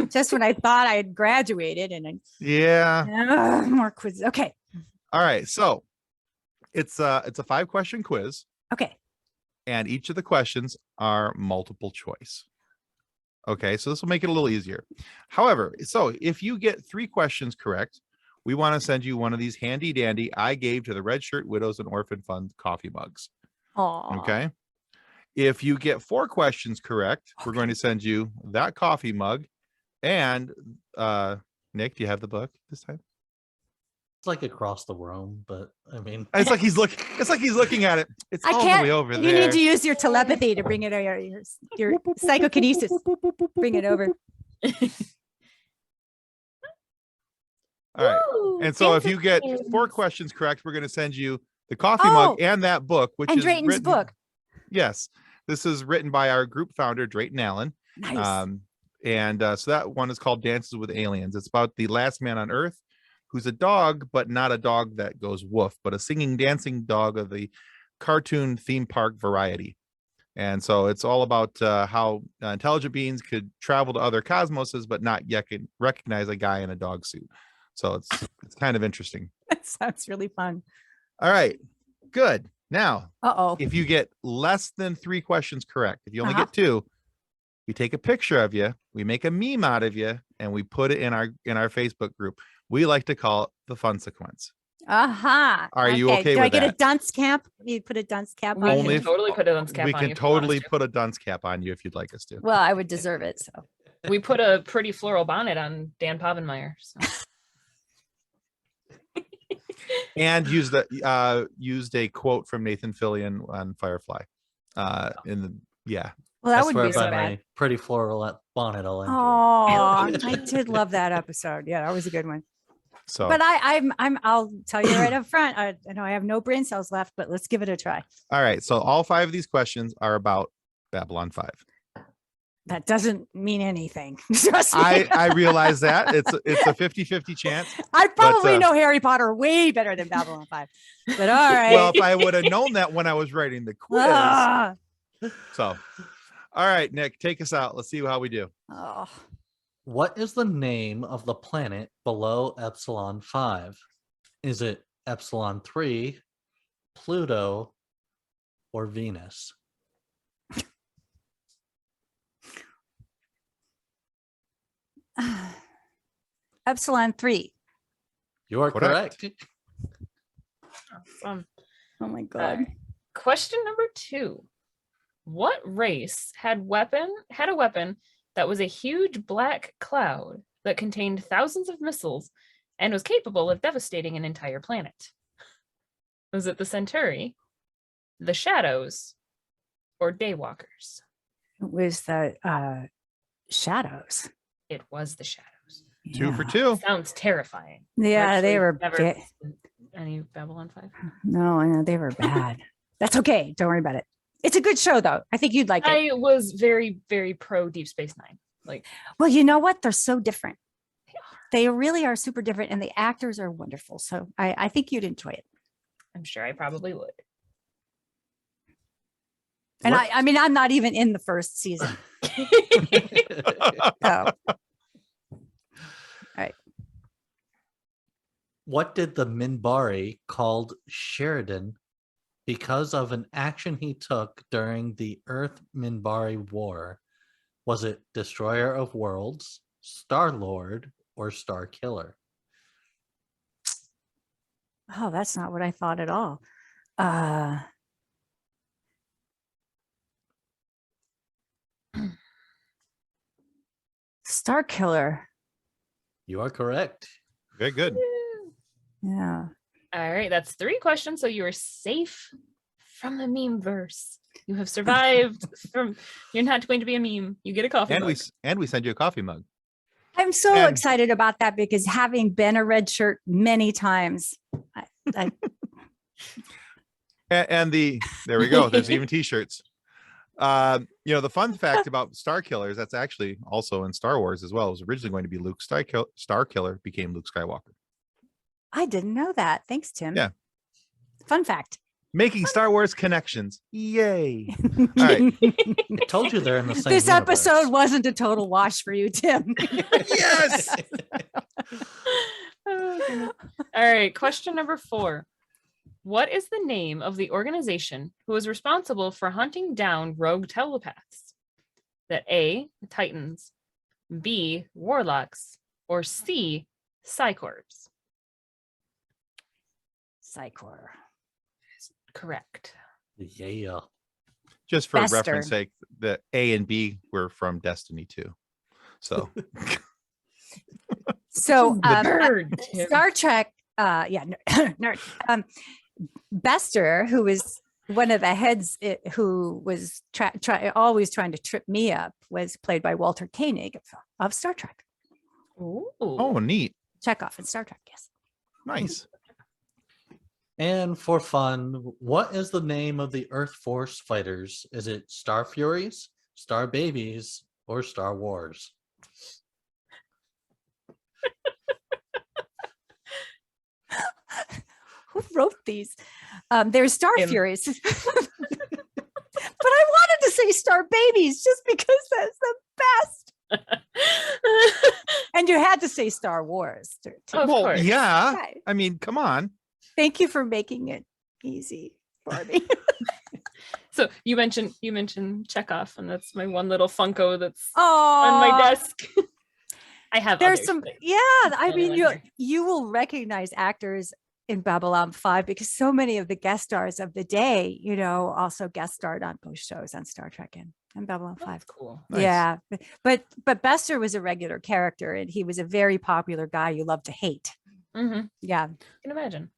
Just when I thought I had graduated and more quizzes. Okay. All right. So it's a 5-question quiz. Okay. And each of the questions are multiple choice. Okay. So this will make it a little easier. However, so if you get 3 questions correct, we want to send you one of these handy dandy I gave to the Red Shirt Widows and Orphan Fund coffee mugs. Aww. Okay. If you get 4 questions correct, we're going to send you that coffee mug. And Nick, do you have the book this time? It's like across the room, but I mean, it's like he's looking at it. It's all the way over there. You need to use your telepathy to bring it, or your psychokinesis. Bring it over. All right. And so if you get 4 questions correct, we're going to send you the coffee mug and that book, which is Drayton's book. Yes. This is written by our group founder, Drayton Allen. Nice. So that one is called Dances with Aliens. It's about the last man on Earth who's a dog, but not a dog that goes woof, but a singing, dancing dog of the cartoon theme park variety. And so it's all about how intelligent beings could travel to other cosmoses, but not yet recognize a guy in a dog suit. So it's kind of interesting. That sounds really fun. All right, good. Now, if you get less than 3 questions correct, if you only get 2, We take a picture of you, we make a meme out of you, and we put it in our Facebook group. We like to call it the fun sequence. Are you okay Do with I get that? a dunce cap? You put a dunce cap on We me? can totally put a dunce cap We on can you. totally put a dunce cap on you if you'd like us to. Well, I would deserve it. So We put a pretty floral bonnet on Dan Povenmire. So. And used a quote from Nathan Fillion on Firefly. Well, that I wouldn't swear be so by bad. my pretty floral bonnet, I'll end you. Oh, I did love that episode. Yeah, that was a good one. So, But I'll tell you right up front. I know I have no brain cells left, but let's give it a try. all right. So all 5 of these questions are about Babylon 5. That doesn't mean anything. Trust me. I realize that it's a 50-50 chance. I probably know Harry Potter way better than Babylon 5. But all right. Well, if I would have known that when I was writing the quiz. So, all right, Nick, take us out. Let's see how we do. Oh. What is the name of the planet below Epsilon 5? Is it Epsilon 3, Pluto, or Venus? Epsilon 3. You are correct. Awesome. Oh my God. Question number 2. What race had a weapon that was a huge black cloud that contained thousands of missiles and was capable of devastating an entire planet? Was it the Centauri, the Shadows, or Daywalkers? It was the Shadows. It was the Shadows. 2 for 2. Sounds terrifying. Yeah, Actually, they were never bad. any Babylon 5. No, they were bad. That's okay. Don't worry about it. It's a good show, though. I think you'd like it. I was very, very pro Deep Space Nine. Like, well, you know what? They're so different. They really are super different, and the actors are wonderful. So I think you'd enjoy it. I'm sure I probably would. And I mean, I'm not even in the first season. So. All right. What did the Minbari called Sheridan because of an action he took during the Earth-Minbari War? Was it Destroyer of Worlds, Star-Lord, or Star-Killer? Oh, that's not what I thought at all. Star-Killer. You are correct. Very good. Yeah. All right, that's 3 questions. So you are safe from the meme verse. You have survived from. You're not going to be a meme. You get a coffee mug. We send you a coffee mug. I'm so excited about that because having been a red shirt many times, there we go. There's even t-shirts. The fun fact about Star Killers, that's actually also in Star Wars as well. It was originally going to be Luke. Star Killer became Luke Skywalker. I didn't know that. Thanks, Tim. Yeah. Fun fact. Making Star Wars connections. Yay. All right. I told you they're in the same This universe. episode wasn't a total wash for you, Tim. Yes. All right, question number 4. What is the name of the organization who is responsible for hunting down rogue telepaths? That A, Titans, B, Warlocks, or C, Psycorps? Psychor. Correct. Yeah. Just for Bester. reference sake, the A and B were from Destiny 2. So So Nerd, Tim. Star Trek, nerd. Bester, who was one of the heads who was always trying to trip me up, was played by Walter Koenig of Star Trek. Ooh. oh, neat. Chekhov in Star Trek, yes. Nice. And for fun, what is the name of the Earth Force fighters? Is it Star Furies, Star Babies, or Star Wars? Who wrote these? There's Star Him. Furies. But I wanted to say Star Babies just because that's the best. And you had to say Star Wars. Too. Of Well, course. yeah. Right. I mean, come on. Thank you for making it easy for me. So you mentioned Chekhov, and that's my one little Funko that's on my desk. I have there's some I mean you will recognize actors in Babylon 5 because so many of the guest stars of the day, also guest starred on both shows on Star Trek and Babylon 5. That's cool. Nice. Yeah. But Bester was a regular character, and he was a very popular guy you love to hate. Mm-hmm. Yeah. I can imagine.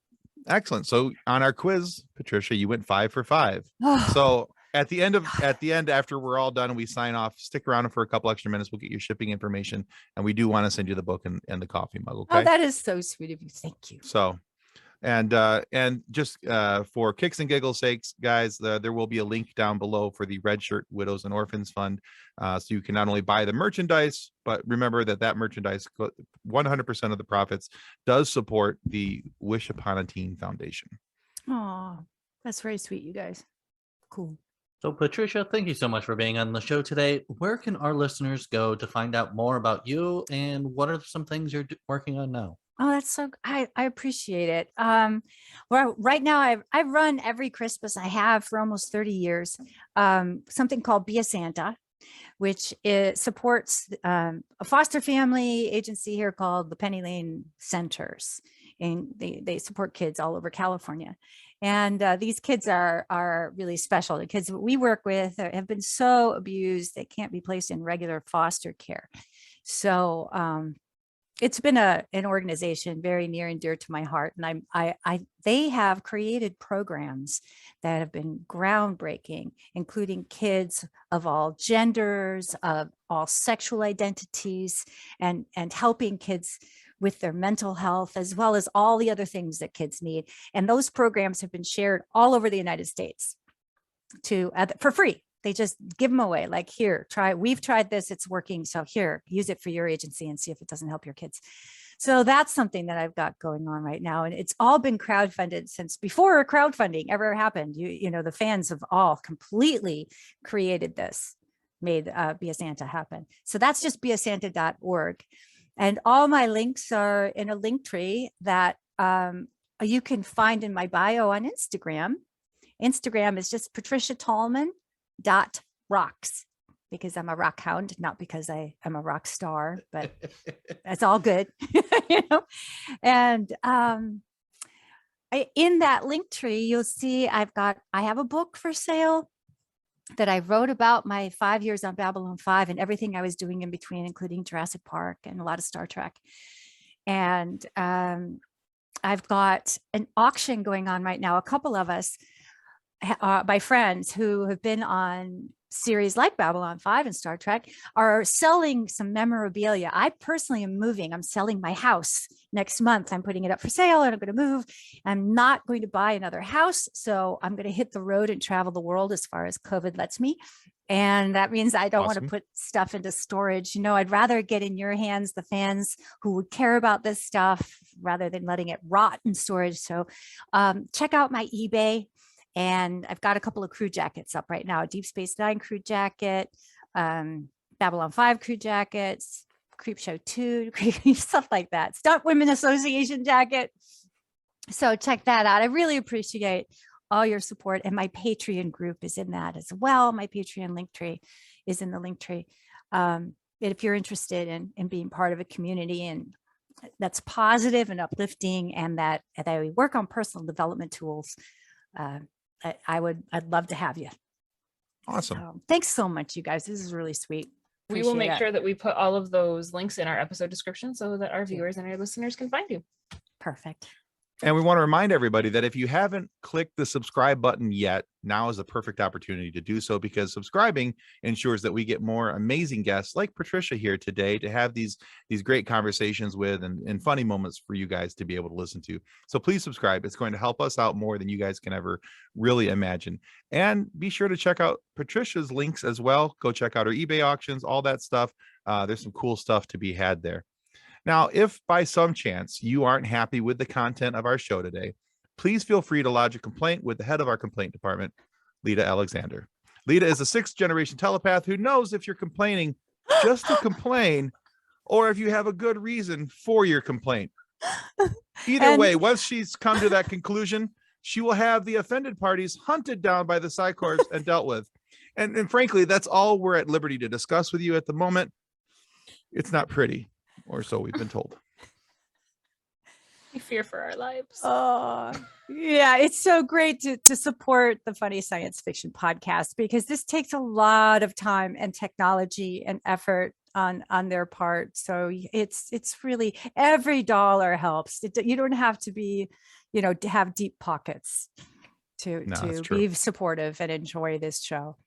Excellent. So on our quiz, Patricia, you went 5 for 5. So at the end, after we're all done and we sign off, stick around for a couple extra minutes. We'll get your shipping information, and we do want to send you the book and the coffee mug. Okay. Oh, that is so sweet of you. Thank you. So, and just for kicks and giggles sakes, guys, there will be a link down below for the Red Shirt Widows and Orphans Fund. So you can not only buy the merchandise, but remember that merchandise, 100% of the profits does support the Wish Upon a Teen Foundation. Oh, that's very sweet, you guys. Cool. So Patricia, thank you so much for being on the show today. Where can our listeners go to find out more about you, and what are some things you're working on now? Oh, that's so, I appreciate it. Well, right now I run every Christmas. I have for almost 30 years, something called Be a Santa, which supports a foster family agency here called the Penny Lane Centers. And they support kids all over California. And these kids are really special. The kids we work with have been so abused, they can't be placed in regular foster care. So it's been an organization very near and dear to my heart. And they have created programs that have been groundbreaking, including kids of all genders, of all sexual identities, and helping kids with their mental health, as well as all the other things that kids need. And those programs have been shared all over the United States for free. They just give them away, like, here, we've tried this, it's working. So here, use it for your agency and see if it doesn't help your kids. So that's something that I've got going on right now. And it's all been crowdfunded since before crowdfunding ever happened. The fans have all completely created this, made Be a Santa happen. So that's just beasanta.org. And all my links are in a link tree that you can find in my bio on Instagram. Instagram is just Patricia Tallman .rocks, because I'm a rock hound, not because I am a rock star, but that's all good. And in that link tree, you'll see I have a book for sale that I wrote about my 5 years on Babylon 5 and everything I was doing in between, including Jurassic Park and a lot of Star Trek. And I've got an auction going on right now. A couple of us, my friends who have been on series like Babylon 5 and Star Trek, are selling some memorabilia. I personally am moving. I'm selling my house next month. I'm putting it up for sale and I'm going to move. I'm not going to buy another house. So I'm going to hit the road and travel the world as far as COVID lets me. And that means I don't want to put stuff into storage. I'd rather get in your hands, the fans who would care about this stuff, rather than letting it rot in storage. So check out my eBay. And I've got a couple of crew jackets up right now, a Deep Space Nine crew jacket, Babylon 5 crew jackets, Creepshow 2, stuff like that. Stunt Women Association jacket. So check that out. I really appreciate all your support. And my Patreon group is in that as well. My Patreon link tree is in the link tree. If you're interested in being part of a community and that's positive and uplifting, and that we work on personal development tools, I'd love to have you. Awesome. So, thanks so much, you guys. This is really sweet. We will make sure that we put all of those links in our episode description so that our viewers and our listeners can find you. Perfect. And we want to remind everybody that if you haven't clicked the subscribe button yet, now is the perfect opportunity to do so, because subscribing ensures that we get more amazing guests like Patricia here today to have these great conversations with and funny moments for you guys to be able to listen to. So please subscribe. It's going to help us out more than you guys can ever really imagine. And be sure to check out Patricia's links as well. Go check out her eBay auctions, all that stuff. There's some cool stuff to be had there. Now, if by some chance you aren't happy with the content of our show today, please feel free to lodge a complaint with the head of our complaint department, Lyta Alexander. Lyta is a 6th generation telepath who knows if you're complaining just to complain, or if you have a good reason for your complaint. Either way, once she's come to that conclusion, she will have the offended parties hunted down by the Psychors and dealt with. And frankly, that's all we're at liberty to discuss with you at the moment. It's not pretty, or so we've been told. We fear for our lives. Oh, yeah. It's so great to support the Funny Science Fiction podcast, because this takes a lot of time and technology and effort on their part. So it's really, every dollar helps. You don't have to be, to have deep pockets to be supportive and enjoy this show.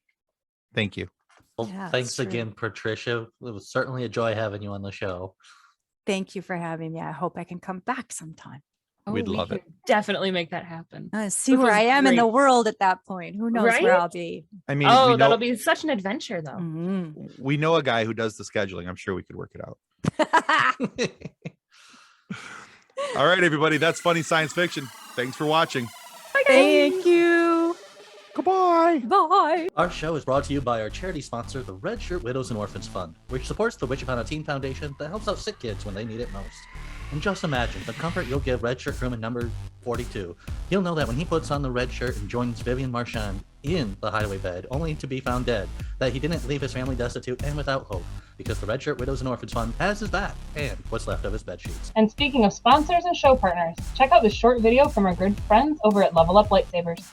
Thank you. Well, thanks again, Patricia. It was certainly a joy having you on the show. Thank you for having me. I hope I can come back sometime. We'd love it. Definitely make that happen. See where I am in the world at that point. Who knows where I'll be? I mean, that'll be such an adventure, though. Mm-hmm. We know a guy who does the scheduling. I'm sure we could work it out. All right, everybody. That's Funny Science Fiction. Thanks for watching. Thank you. Goodbye. Bye. Our show is brought to you by our charity sponsor, the Red Shirt Widows and Orphans Fund, which supports the Witch Upon a Teen Foundation that helps out sick kids when they need it most. And just imagine the comfort you'll give Red Shirt crewman number 42. You'll know that when he puts on the red shirt and joins Vivian Marchand in the highway bed, only to be found dead, that he didn't leave his family destitute and without hope, because the Red Shirt Widows and Orphans Fund has his back and what's left of his bed sheets. And speaking of sponsors and show partners, check out this short video from our good friends over at Level Up Lightsabers.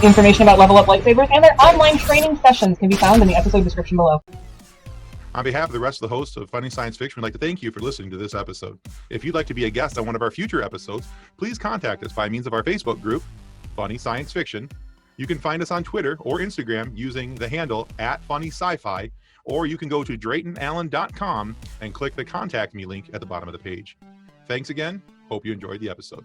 Information about Level Up Lightsabers and their online training sessions can be found in the episode description below. On behalf of the rest of the hosts of Funny Science Fiction, we'd like to thank you for listening to this episode. If you'd like to be a guest on one of our future episodes, please contact us by means of our Facebook group, Funny Science Fiction. You can find us on Twitter or Instagram using the handle @FunnySci-Fi, or you can go to DraytonAllen.com and click the Contact Me link at the bottom of the page. Thanks again. Hope you enjoyed the episode.